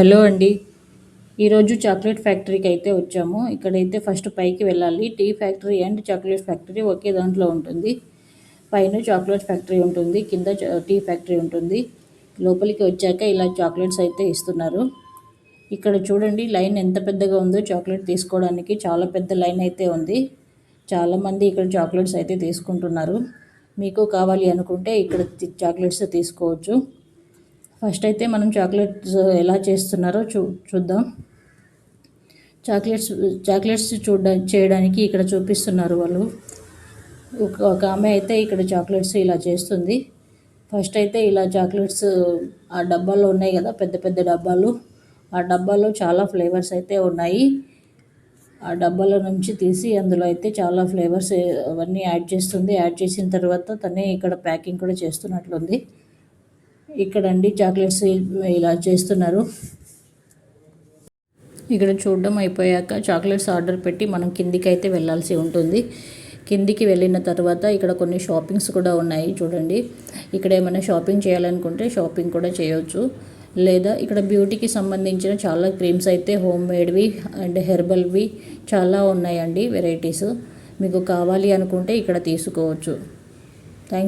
Hello అండి. ఈరోజు chocolate ఫ్యాక్టరీకి అయితే వచ్చాము. ఇక్కడైతే ఫస్ట్ పైకి వెళ్ళాలి. Tea factory and chocolate factory ఒకే దాంట్లో ఉంటుంది. పైన చాక్లెట్ ఫ్యాక్టరీ ఉంటుంది, కింద టీ ఫ్యాక్టరీ ఉంటుంది. లోపలికి వచ్చాక ఇలా చాక్లెట్స్ అయితే ఇస్తున్నారు. ఇక్కడ చూడండి లైన్ ఎంత పెద్దగా ఉందో చాక్లెట్ తీసుకోవడానికి. చాలా పెద్ద లైన్ అయితే ఉంది. చాలామంది ఇక్కడ చాక్లెట్స్ అయితే తీసుకుంటున్నారు. మీకు కావాలి అనుకుంటే ఇక్కడ చాక్లెట్స్ తీసుకోవచ్చు. ఫస్ట్ అయితే మనం చాక్లెట్స్ ఎలా చేస్తున్నారో చూద్దాం. చాక్లెట్స్ చేయడానికి ఇక్కడ చూపిస్తున్నారు వాళ్ళు. ఒక ఆమె అయితే ఇక్కడ చాక్లెట్స్ ఇలా చేస్తుంది. ఫస్ట్ అయితే ఇలా చాక్లెట్స్ ఆ డబ్బాలో ఉన్నాయి కదా, పెద్ద పెద్ద డబ్బాలు. ఆ డబ్బాలో చాలా ఫ్లేవర్స్ అయితే ఉన్నాయి. ఆ డబ్బాలో నుంచి తీసి అందులో అయితే చాలా ఫ్లేవర్స్ అవన్నీ యాడ్ చేస్తుంది. యాడ్ చేసిన తర్వాత తనే ఇక్కడ ప్యాకింగ్ కూడా చేస్తున్నట్లుంది. ఇక్కడండి చాక్లెట్స్ ఇలా చేస్తున్నారు. ఇక్కడ చూడడం అయిపోయాక చాక్లెట్స్ ఆర్డర్ పెట్టి మనం కిందికి అయితే వెళ్ళాల్సి ఉంటుంది. కిందికి వెళ్ళిన తర్వాత ఇక్కడ కొన్ని షాపింగ్స్ కూడా ఉన్నాయి చూడండి. ఇక్కడ ఏమైనా షాపింగ్ చేయాలనుకుంటే షాపింగ్ కూడా చేయొచ్చు. లేదా ఇక్కడ బ్యూటీకి సంబంధించిన చాలా క్రీమ్స్ అయితే హోమ్ మేడ్వి అండ్ హెర్బల్వి చాలా ఉన్నాయండి వెరైటీస్. మీకు కావాలి అనుకుంటే ఇక్కడ తీసుకోవచ్చు.